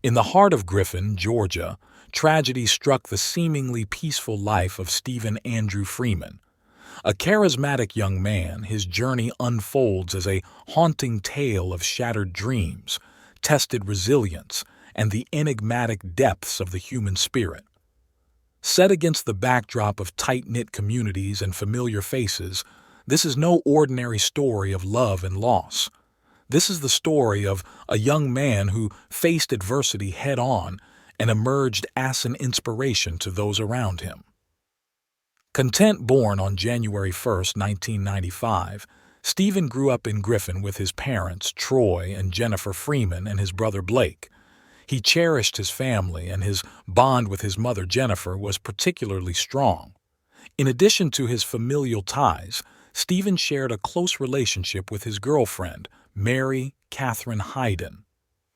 In the heart of Griffin, Georgia, tragedy struck the seemingly peaceful life of Stephen Andrew Freeman. A charismatic young man, his journey unfolds as a haunting tale of shattered dreams, tested resilience, and the enigmatic depths of the human spirit. Set against the backdrop of tight-knit communities and familiar faces, this is no ordinary story of love and loss. This is the story of a young man who faced adversity head-on and emerged as an inspiration to those around him. Born on January 1, 1995, Stephen grew up in Griffin with his parents, Troy and Jennifer Freeman, and his brother Blake. He cherished his family, and his bond with his mother, Jennifer, was particularly strong. In addition to his familial ties, Stephen shared a close relationship with his girlfriend, Katherine Higdon.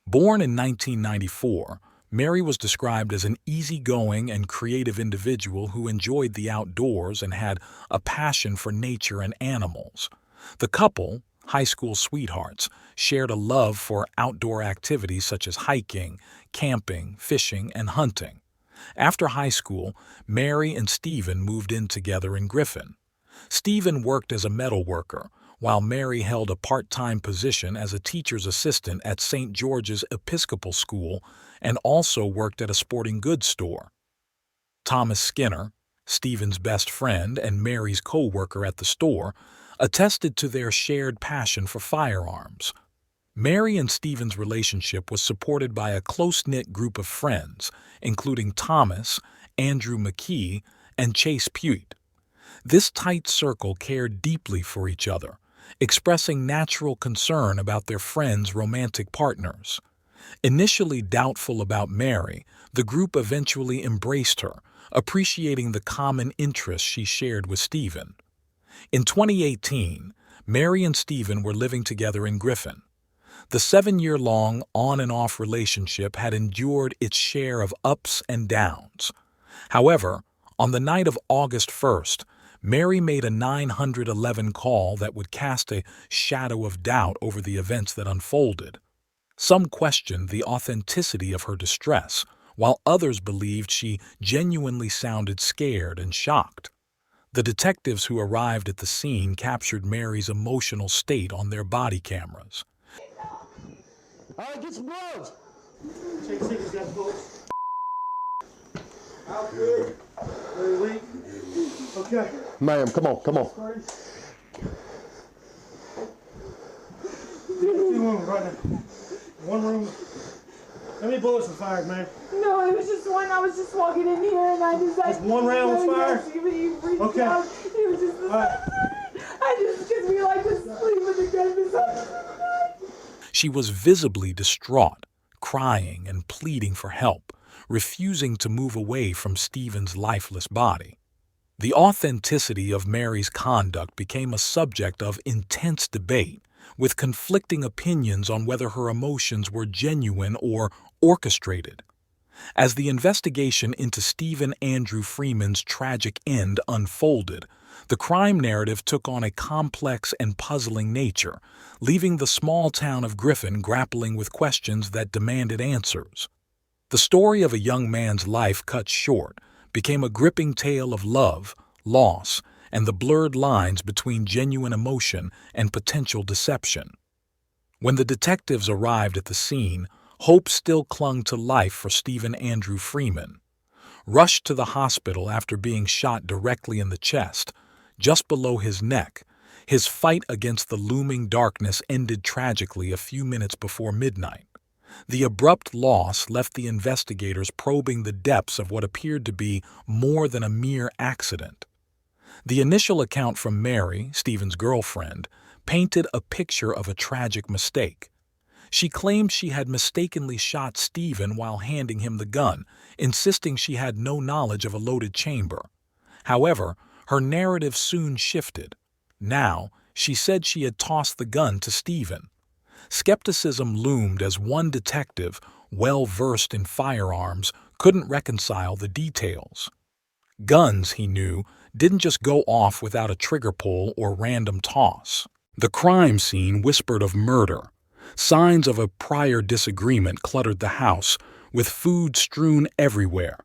Born in 1994, Mary was described as an easygoing and creative individual who enjoyed the outdoors and had a passion for nature and animals. The couple, high school sweethearts, shared a love for outdoor activities such as hiking, camping, fishing, and hunting. After high school, Mary and Stephen moved in together in Griffin. Stephen worked as a metal worker, while Mary held a part-time position as a teacher's assistant at St. George's Episcopal School and also worked at a sporting goods store. Thomas Skinner, Stephen's best friend and Mary's co-worker at the store, attested to their shared passion for firearms. Mary and Stephen's relationship was supported by a close-knit group of friends, including Thomas, Andrew McKee, and Chase Pute. This tight circle cared deeply for each other, expressing natural concern about their friends' romantic partners. Initially doubtful about Mary, the group eventually embraced her, appreciating the common interests she shared with Stephen. In 2018, Mary and Stephen were living together in Griffin. The 7-year-long on-and-off relationship had endured its share of ups and downs. However, on the night of August 1st, Mary made a 911 call that would cast a shadow of doubt over the events that unfolded. Some questioned the authenticity of her distress, while others believed she genuinely sounded scared and shocked. The detectives who arrived at the scene captured Mary's emotional state on their body cameras. All right, get some gloves. Check see if he's got bullets. Out good. Very weak. Okay. Ma'am, come on. Two rooms right now. One room. How many bullets were fired, man? No, it was just one. I was just walking in here and I just... Just one round was fired? Okay. Out. It was just... Right. I just, because we like to sleep with the gun beside us. She was visibly distraught, crying and pleading for help, refusing to move away from Stephen's lifeless body. The authenticity of Mary's conduct became a subject of intense debate, with conflicting opinions on whether her emotions were genuine or orchestrated. As the investigation into Stephen Andrew Freeman's tragic end unfolded, the crime narrative took on a complex and puzzling nature, leaving the small town of Griffin grappling with questions that demanded answers. The story of a young man's life cut short became a gripping tale of love, loss, and the blurred lines between genuine emotion and potential deception. When the detectives arrived at the scene, hope still clung to life for Stephen Andrew Freeman. Rushed to the hospital after being shot directly in the chest, just below his neck, his fight against the looming darkness ended tragically a few minutes before midnight. The abrupt loss left the investigators probing the depths of what appeared to be more than a mere accident. The initial account from Mary, Stephen's girlfriend, painted a picture of a tragic mistake. She claimed she had mistakenly shot Stephen while handing him the gun, insisting she had no knowledge of a loaded chamber. However, her narrative soon shifted. Now, she said she had tossed the gun to Stephen. Skepticism loomed as one detective, well-versed in firearms, couldn't reconcile the details. Guns, he knew, didn't just go off without a trigger pull or random toss. The crime scene whispered of murder. Signs of a prior disagreement cluttered the house, with food strewn everywhere.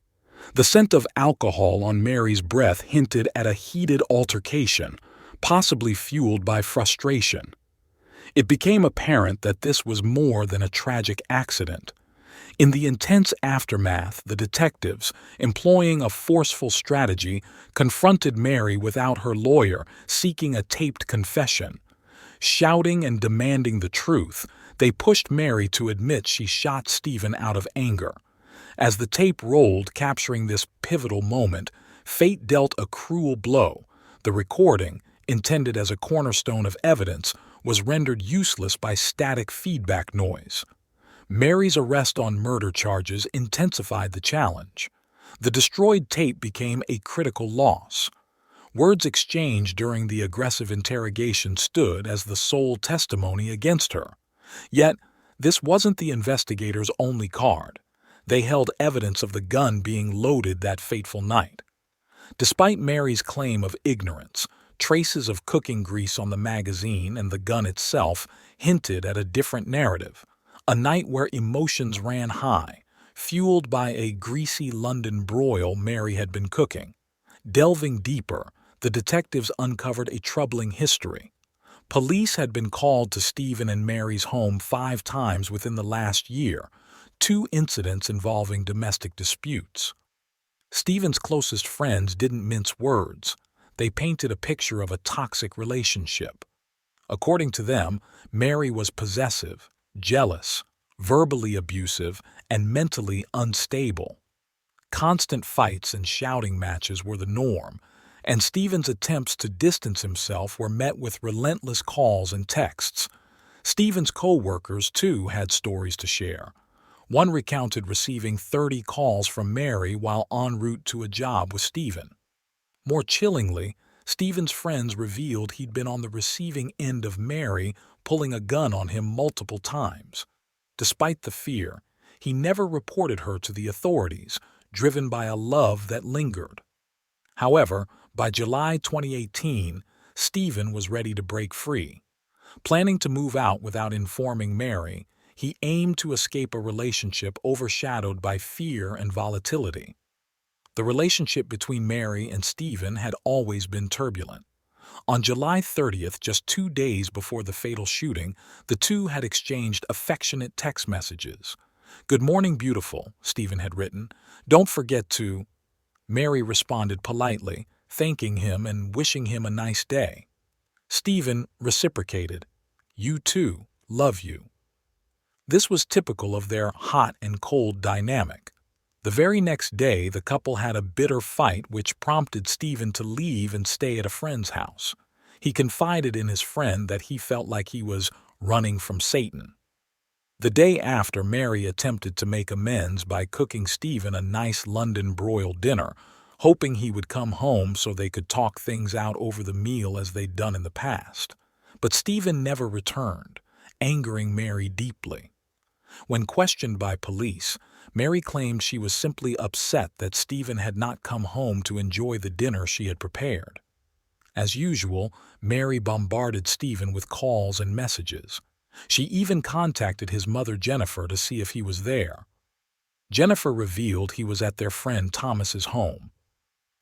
The scent of alcohol on Mary's breath hinted at a heated altercation, possibly fueled by frustration. It became apparent that this was more than a tragic accident. In the intense aftermath, the detectives, employing a forceful strategy, confronted Mary without her lawyer, seeking a taped confession. Shouting and demanding the truth, they pushed Mary to admit she shot Stephen out of anger. As the tape rolled, capturing this pivotal moment, fate dealt a cruel blow. The recording, intended as a cornerstone of evidence, was rendered useless by static feedback noise. Mary's arrest on murder charges intensified the challenge. The destroyed tape became a critical loss. Words exchanged during the aggressive interrogation stood as the sole testimony against her. Yet, this wasn't the investigators' only card. They held evidence of the gun being loaded that fateful night. Despite Mary's claim of ignorance, traces of cooking grease on the magazine and the gun itself hinted at a different narrative, a night where emotions ran high, fueled by a greasy London broil Mary had been cooking. Delving deeper, the detectives uncovered a troubling history. Police had been called to Stephen and Mary's home 5 times within the last year, 2 incidents involving domestic disputes. Stephen's closest friends didn't mince words. They painted a picture of a toxic relationship. According to them, Mary was possessive, jealous, verbally abusive, and mentally unstable. Constant fights and shouting matches were the norm, and Stephen's attempts to distance himself were met with relentless calls and texts. Stephen's co-workers, too, had stories to share. One recounted receiving 30 calls from Mary while en route to a job with Stephen. More chillingly, Stephen's friends revealed he'd been on the receiving end of Mary pulling a gun on him multiple times. Despite the fear, he never reported her to the authorities, driven by a love that lingered. However, by July 2018, Stephen was ready to break free. Planning to move out without informing Mary, he aimed to escape a relationship overshadowed by fear and volatility. The relationship between Mary and Stephen had always been turbulent. On July 30th, just 2 days before the fatal shooting, the two had exchanged affectionate text messages. "Good morning, beautiful," Stephen had written. "Don't forget to—" Mary responded politely, thanking him and wishing him a nice day. Stephen reciprocated, "You too, love you." This was typical of their hot and cold dynamic. The very next day, the couple had a bitter fight which prompted Stephen to leave and stay at a friend's house. He confided in his friend that he felt like he was running from Satan. The day after, Mary attempted to make amends by cooking Stephen a nice London broiled dinner, hoping he would come home so they could talk things out over the meal as they'd done in the past. But Stephen never returned, angering Mary deeply. When questioned by police, Mary claimed she was simply upset that Stephen had not come home to enjoy the dinner she had prepared. As usual, Mary bombarded Stephen with calls and messages. She even contacted his mother Jennifer to see if he was there. Jennifer revealed he was at their friend Thomas's home.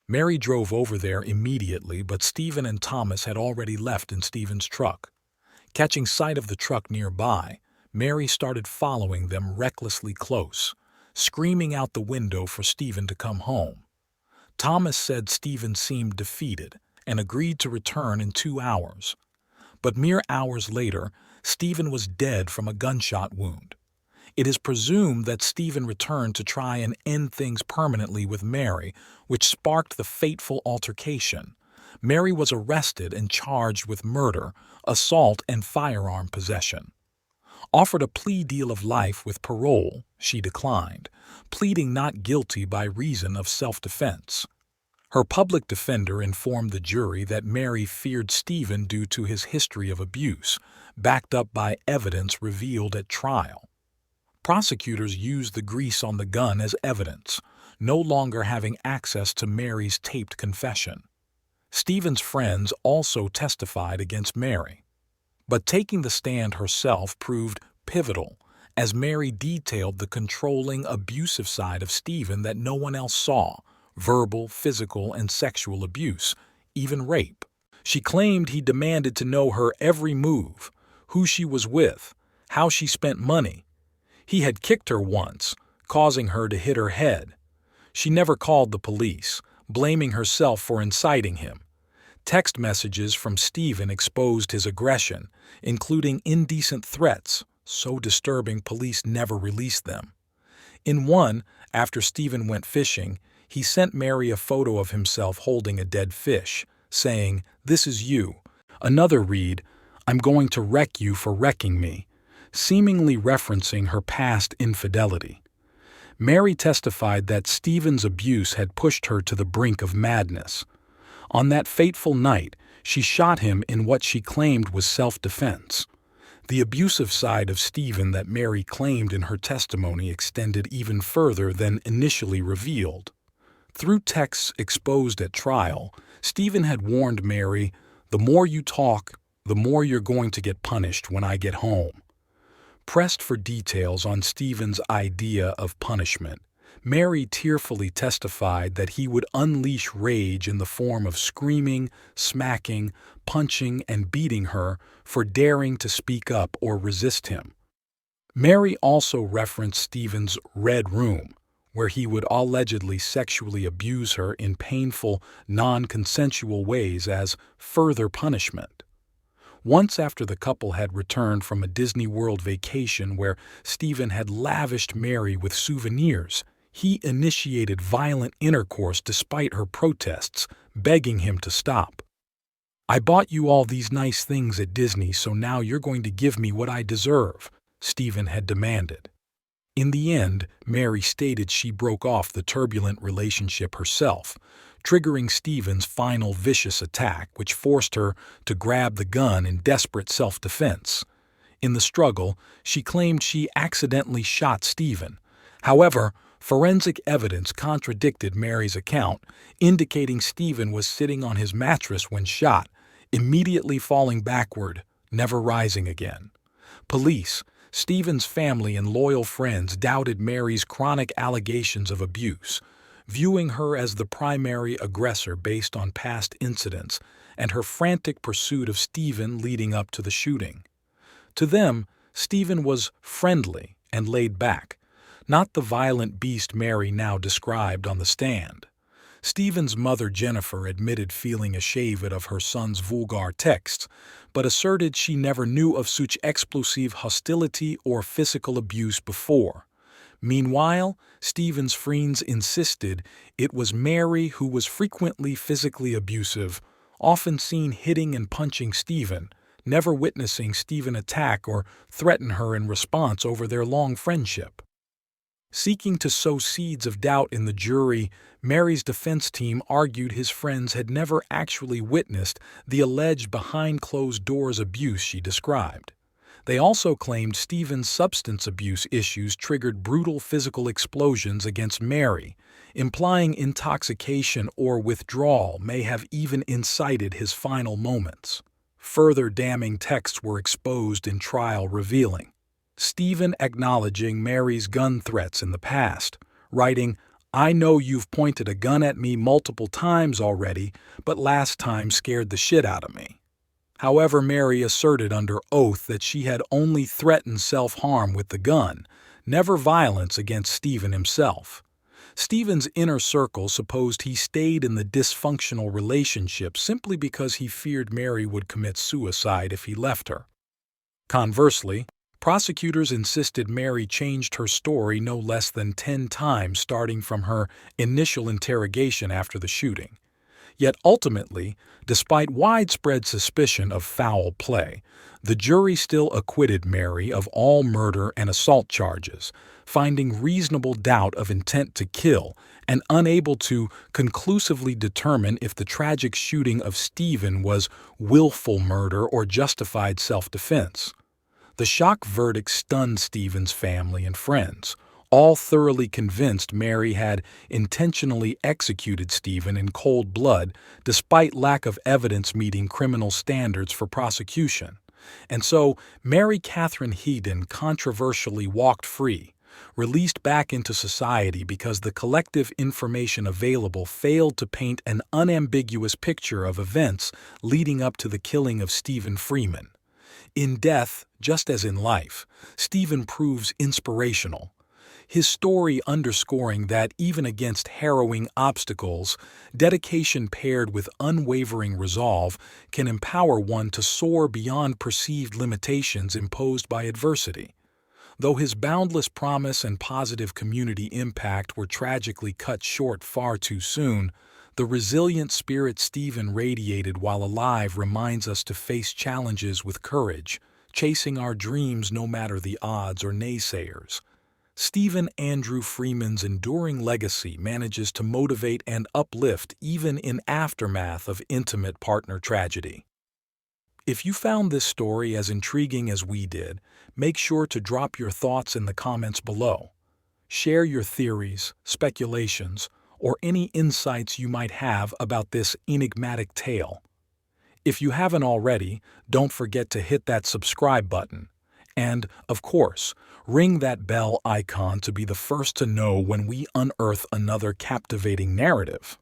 Mary drove over there immediately, but Stephen and Thomas had already left in Stephen's truck. Catching sight of the truck nearby, Mary started following them recklessly close, screaming out the window for Stephen to come home. Thomas said Stephen seemed defeated and agreed to return in 2 hours. But mere hours later, Stephen was dead from a gunshot wound. It is presumed that Stephen returned to try and end things permanently with Mary, which sparked the fateful altercation. Mary was arrested and charged with murder, assault, and firearm possession. Offered a plea deal of life with parole, she declined, pleading not guilty by reason of self-defense. Her public defender informed the jury that Mary feared Stephen due to his history of abuse, backed up by evidence revealed at trial. Prosecutors used the grease on the gun as evidence, no longer having access to Mary's taped confession. Stephen's friends also testified against Mary. But taking the stand herself proved pivotal, as Mary detailed the controlling, abusive side of Stephen that no one else saw: verbal, physical, and sexual abuse, even rape. She claimed he demanded to know her every move, who she was with, how she spent money. He had kicked her once, causing her to hit her head. She never called the police, blaming herself for inciting him. Text messages from Stephen exposed his aggression, including indecent threats, so disturbing police never released them. In one, after Stephen went fishing, he sent Mary a photo of himself holding a dead fish, saying, "This is you." Another read, "I'm going to wreck you for wrecking me," seemingly referencing her past infidelity. Mary testified that Stephen's abuse had pushed her to the brink of madness. On that fateful night, she shot him in what she claimed was self-defense. The abusive side of Stephen that Mary claimed in her testimony extended even further than initially revealed. Through texts exposed at trial, Stephen had warned Mary, "The more you talk, the more you're going to get punished when I get home." Pressed for details on Stephen's idea of punishment, Mary tearfully testified that he would unleash rage in the form of screaming, smacking, punching, and beating her for daring to speak up or resist him. Mary also referenced Stephen's red room, where he would allegedly sexually abuse her in painful, non-consensual ways as further punishment. Once after the couple had returned from a Disney World vacation where Stephen had lavished Mary with souvenirs, he initiated violent intercourse despite her protests, begging him to stop. "I bought you all these nice things at Disney, so now you're going to give me what I deserve," Stephen had demanded. In the end, Mary stated she broke off the turbulent relationship herself, triggering Stephen's final vicious attack, which forced her to grab the gun in desperate self-defense. In the struggle, she claimed she accidentally shot Stephen. However, forensic evidence contradicted Mary's account, indicating Stephen was sitting on his mattress when shot, immediately falling backward, never rising again. Police, Stephen's family, and loyal friends doubted Mary's chronic allegations of abuse, viewing her as the primary aggressor based on past incidents and her frantic pursuit of Stephen leading up to the shooting. To them, Stephen was friendly and laid back, not the violent beast Mary now described on the stand. Stephen's mother, Jennifer, admitted feeling ashamed of her son's vulgar texts, but asserted she never knew of such explosive hostility or physical abuse before. Meanwhile, Stephen's friends insisted it was Mary who was frequently physically abusive, often seen hitting and punching Stephen, never witnessing Stephen attack or threaten her in response over their long friendship. Seeking to sow seeds of doubt in the jury, Mary's defense team argued his friends had never actually witnessed the alleged behind-closed-doors abuse she described. They also claimed Stephen's substance abuse issues triggered brutal physical explosions against Mary, implying intoxication or withdrawal may have even incited his final moments. Further damning texts were exposed in trial, revealing Stephen acknowledging Mary's gun threats in the past, writing, "I know you've pointed a gun at me multiple times already, but last time scared the shit out of me." However, Mary asserted under oath that she had only threatened self-harm with the gun, never violence against Stephen himself. Stephen's inner circle supposed he stayed in the dysfunctional relationship simply because he feared Mary would commit suicide if he left her. Conversely, prosecutors insisted Mary changed her story no less than 10 times starting from her initial interrogation after the shooting. Yet ultimately, despite widespread suspicion of foul play, the jury still acquitted Mary of all murder and assault charges, finding reasonable doubt of intent to kill and unable to conclusively determine if the tragic shooting of Stephen was willful murder or justified self-defense. The shock verdict stunned Stephen's family and friends, all thoroughly convinced Mary had intentionally executed Stephen in cold blood despite lack of evidence meeting criminal standards for prosecution. And so, Mary Katherine Higdon controversially walked free, released back into society because the collective information available failed to paint an unambiguous picture of events leading up to the killing of Stephen Freeman. In death, just as in life, Stephen proves inspirational. His story underscoring that even against harrowing obstacles, dedication paired with unwavering resolve can empower one to soar beyond perceived limitations imposed by adversity. Though his boundless promise and positive community impact were tragically cut short far too soon, the resilient spirit Stephen radiated while alive reminds us to face challenges with courage, chasing our dreams no matter the odds or naysayers. Stephen Andrew Freeman's enduring legacy manages to motivate and uplift even in aftermath of intimate partner tragedy. If you found this story as intriguing as we did, make sure to drop your thoughts in the comments below. Share your theories, speculations, or any insights you might have about this enigmatic tale. If you haven't already, don't forget to hit that subscribe button. And, of course, ring that bell icon to be the first to know when we unearth another captivating narrative.